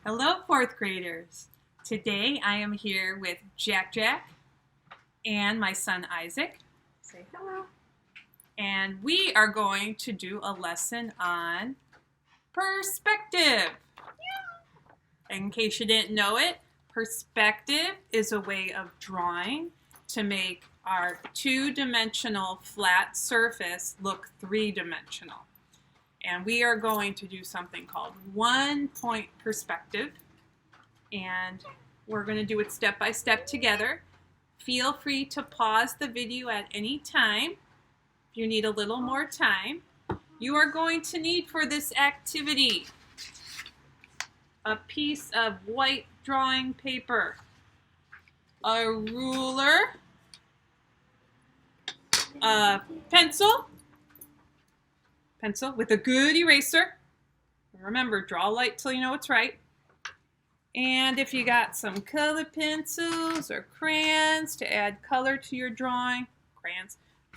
Hello, fourth graders. Today I am here with Jack and my son Isaac. Say hello. And we are going to do a lesson on perspective. In case you didn't know it, perspective is a way of drawing to make our two-dimensional flat surface look three-dimensional. And we are going to do something called one-point perspective. And we're going to do it step by step together. Feel free to pause the video at any time if you need a little more time. You are going to need for this activity a piece of white drawing paper, a ruler, a pencil with a good eraser. Remember, draw light till you know it's right. And if you got some color pencils or crayons to add color to your drawing,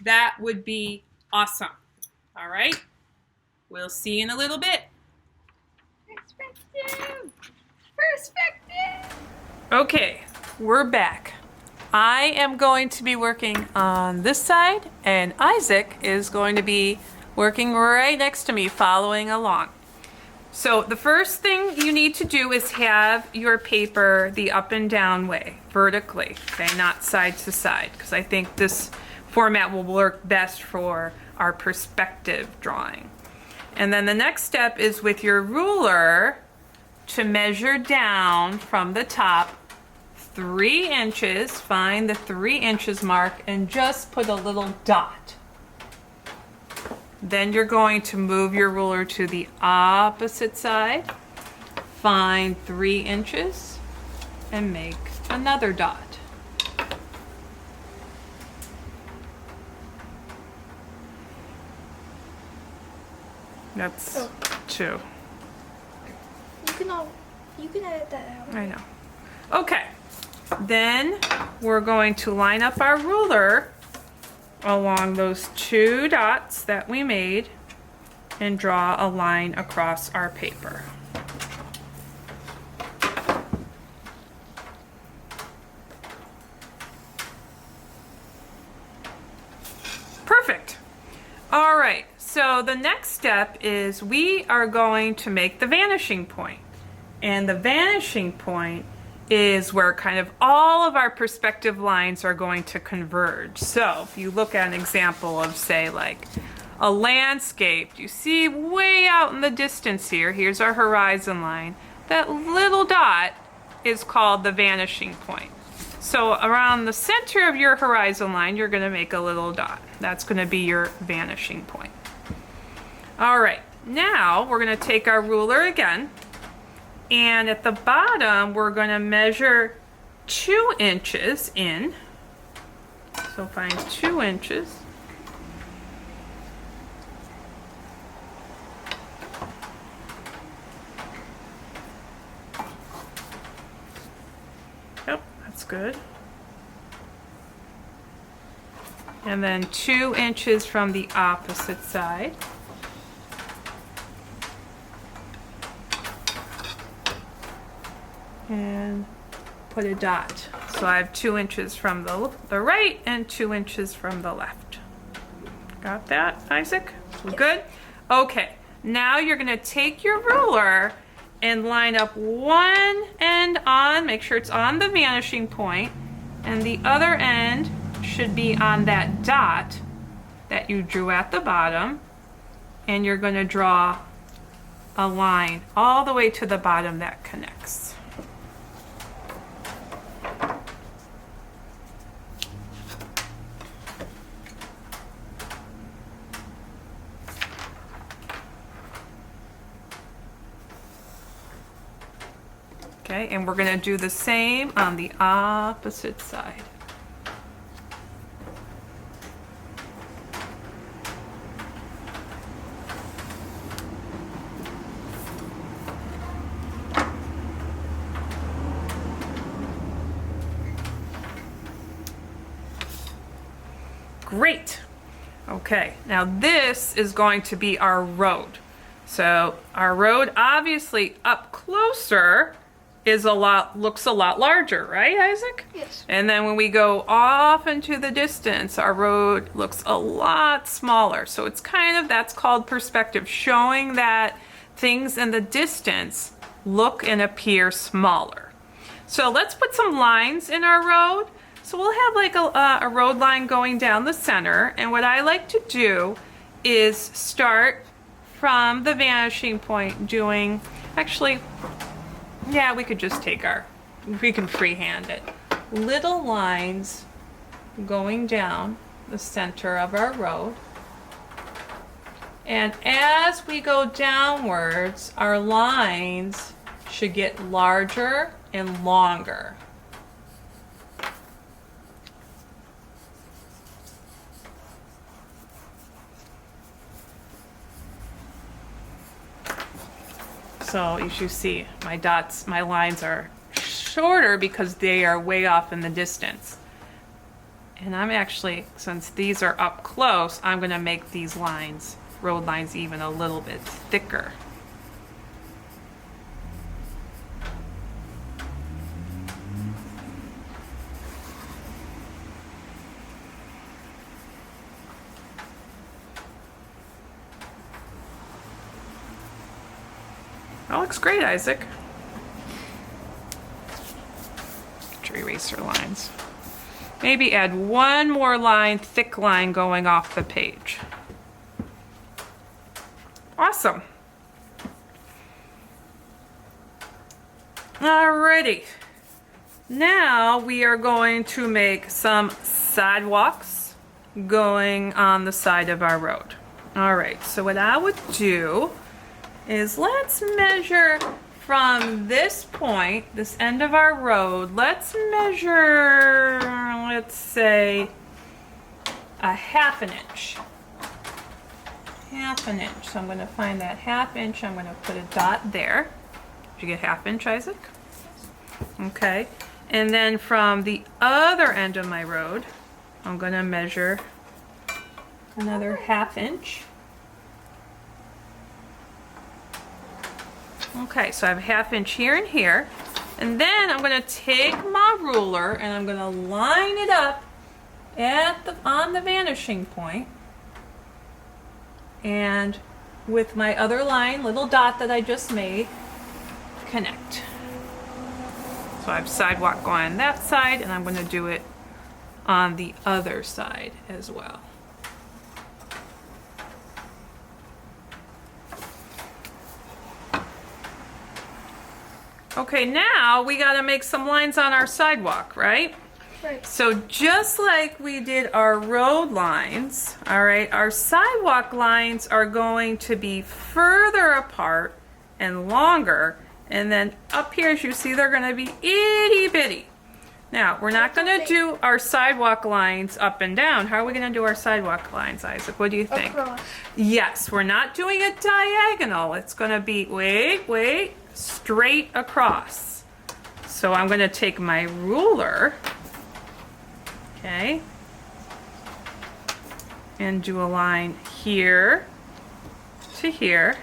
that would be awesome. All right, we'll see you in a little bit. Perspective. Okay, we're back. I am going to be working on this side, and Isaac is going to be working right next to me, following along. So the first thing you need to do is have your paper the up and down way, vertically, okay, not side to side, because I think this format will work best for our perspective drawing. And then the next step is with your ruler to measure down from the top 3 inches, find the 3 inches mark, and just put a little dot. Then you're going to move your ruler to the opposite side, find 3 inches, and make another dot. That's 2. You can edit that out. I know. Okay, then we're going to line up our ruler along those 2 dots that we made and draw a line across our paper. Perfect. All right, so the next step is we are going to make the vanishing point. And the vanishing point is where kind of all of our perspective lines are going to converge. So if you look at an example of, say, like a landscape, you see way out in the distance here, here's our horizon line. That little dot is called the vanishing point. So around the center of your horizon line, you're going to make a little dot. That's going to be your vanishing point. All right, now we're going to take our ruler again. And at the bottom, we're going to measure 2 inches in. So find 2 inches. Yep, that's good. And then 2 inches from the opposite side. And put a dot. So I have 2 inches from the right and 2 inches from the left. Got that, Isaac? Yes. Good? Okay, now you're going to take your ruler and line up one end on, make sure it's on the vanishing point, and the other end should be on that dot that you drew at the bottom, and you're going to draw a line all the way to the bottom that connects. Okay, and we're going to do the same on the opposite side. Great. Okay, now this is going to be our road. So our road obviously up closer looks a lot larger, right, Isaac? Yes. And then when we go off into the distance, our road looks a lot smaller. So it's that's called perspective, showing that things in the distance look and appear smaller. So let's put some lines in our road. So we'll have like a road line going down the center. And what I like to do is start from the vanishing point doing, actually, yeah, we could just we can freehand it. Little lines going down the center of our road. And as we go downwards, our lines should get larger and longer. So as you see, my lines are shorter because they are way off in the distance. And I'm actually, since these are up close, I'm going to make these road lines even a little bit thicker. That looks great, Isaac. Get your eraser lines. Maybe add one more thick line going off the page. Awesome. Alrighty. Now we are going to make some sidewalks going on the side of our road. Alright, so what I would do is let's measure from this point, this end of our road, let's measure, let's say, a half an inch. Half an inch. So I'm going to find that half inch. I'm going to put a dot there. Did you get half inch, Isaac? Okay. And then from the other end of my road, I'm going to measure another half inch. Okay, so I have a half inch here and here. And then I'm going to take my ruler and I'm going to line it up on the vanishing point. And with my other little dot that I just made, connect. So I have sidewalk going on that side, and I'm going to do it on the other side as well. Okay, now we got to make some lines on our sidewalk, right? Right. So just like we did our road lines, all right, our sidewalk lines are going to be further apart and longer. And then up here, as you see, they're going to be itty bitty. Now, we're not going to do our sidewalk lines up and down. How are we going to do our sidewalk lines, Isaac? What do you think? Across. Yes, we're not doing it diagonal. It's going to be, wait, straight across. So I'm going to take my ruler, okay, and do a line here to here.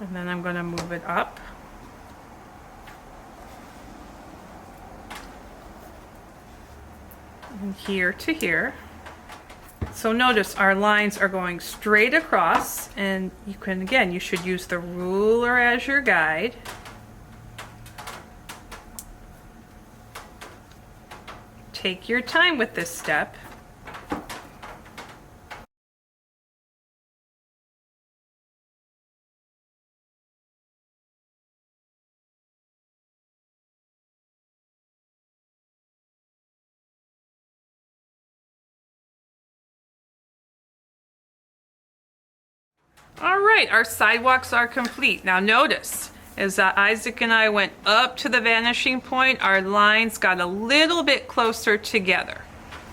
And then I'm going to move it up. And here to here. So notice our lines are going straight across, and you can, again, you should use the ruler as your guide. Take your time with this step. All right, our sidewalks are complete. Now notice, as Isaac and I went up to the vanishing point, our lines got a little bit closer together.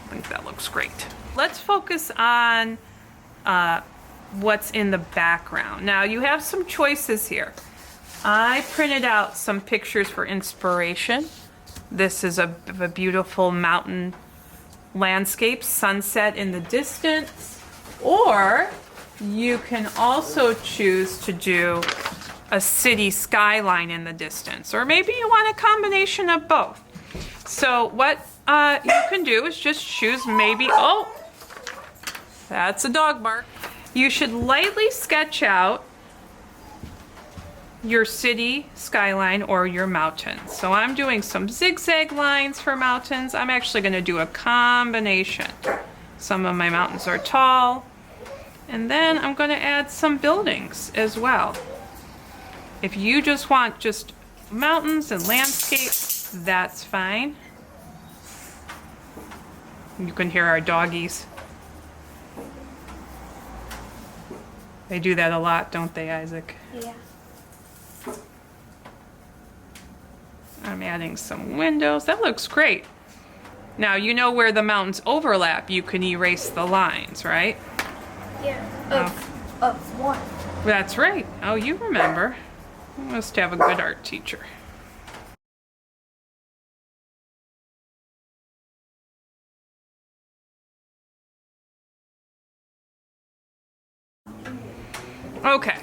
I think that looks great. Let's focus on what's in the background. Now you have some choices here. I printed out some pictures for inspiration. This is a beautiful mountain landscape, sunset in the distance, or you can also choose to do a city skyline in the distance, or maybe you want a combination of both. So what you can do is just choose maybe, oh, that's a dog bark. You should lightly sketch out your city skyline or your mountains. So I'm doing some zigzag lines for mountains. I'm actually going to do a combination. Some of my mountains are tall, and then I'm going to add some buildings as well. If you just want just mountains and landscape, that's fine. You can hear our doggies. They do that a lot, don't they, Isaac? Yeah. I'm adding some windows. That looks great. Now, you know where the mountains overlap, you can erase the lines, right? Yeah. Of one. That's right. Oh, you remember. You must have a good art teacher. Okay.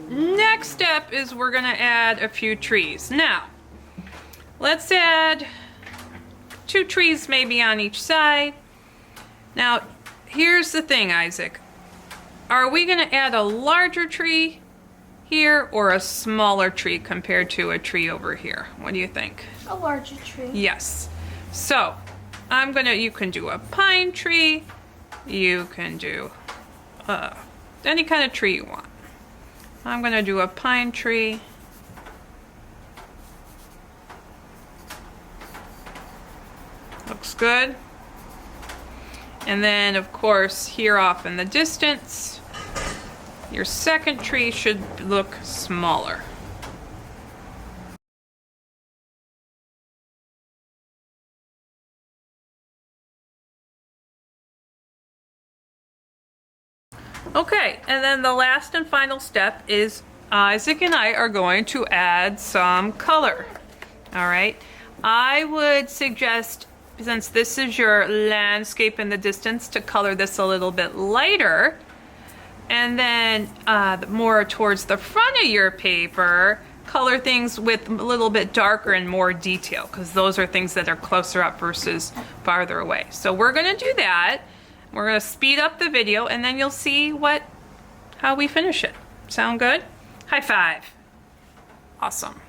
Next step is we're going to add a few trees. Now, let's add 2 trees maybe on each side. Now, here's the thing, Isaac. Are we going to add a larger tree here or a smaller tree compared to a tree over here? What do you think? A larger tree. Yes. So, you can do a pine tree. You can do any kind of tree you want. I'm going to do a pine tree. Looks good. And then, of course, here off in the distance, your second tree should look smaller. Okay, and then the last and final step is Isaac and I are going to add some color. All right, I would suggest, since this is your landscape in the distance, to color this a little bit lighter, and then more towards the front of your paper, color things with a little bit darker and more detail, because those are things that are closer up versus farther away. So we're going to do that. We're going to speed up the video, and then you'll see how we finish it. Sound good? High five. Awesome.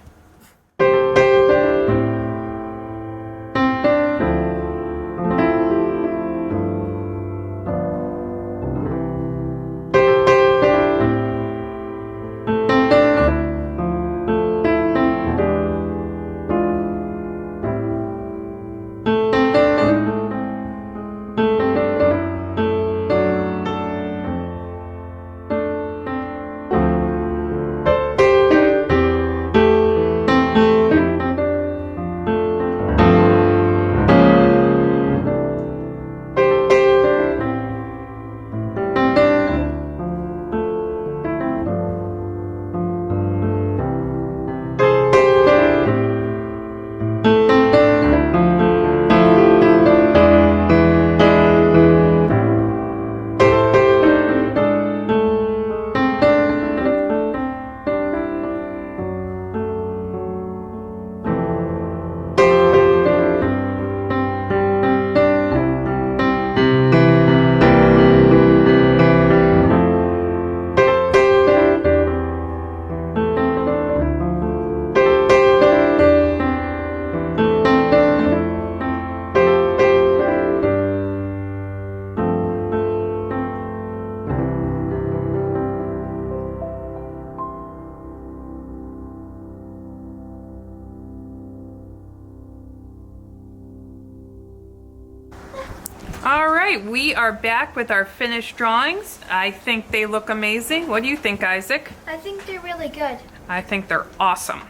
All right, we are back with our finished drawings. I think they look amazing. What do you think, Isaac? I think they're really good. I think they're awesome.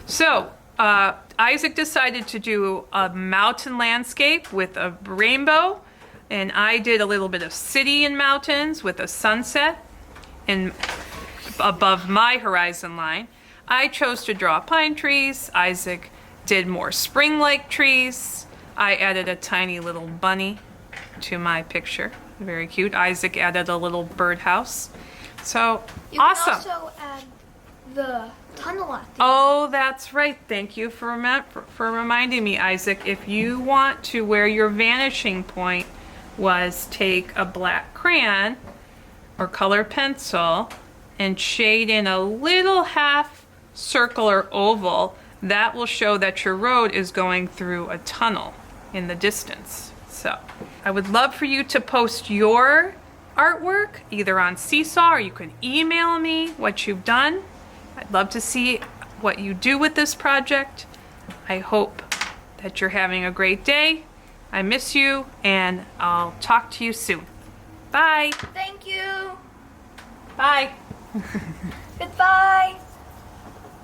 So, Isaac decided to do a mountain landscape with a rainbow, and I did a little bit of city and mountains with a sunset and above my horizon line. I chose to draw pine trees. Isaac did more spring-like trees. I added a tiny little bunny to my picture. Very cute. Isaac added a little birdhouse. So, You awesome. can also add the tunnel at the Oh, that's right. Thank you for reminding me, Isaac. If you want to, where your vanishing point was, take a black crayon or color pencil and shade in a little half circle or oval. That will show that your road is going through a tunnel in the distance. So I would love for you to post your artwork either on Seesaw, or you can email me what you've done. I'd love to see what you do with this project. I hope that you're having a great day. I miss you, and I'll talk to you soon. Bye. Thank you. Bye. Goodbye.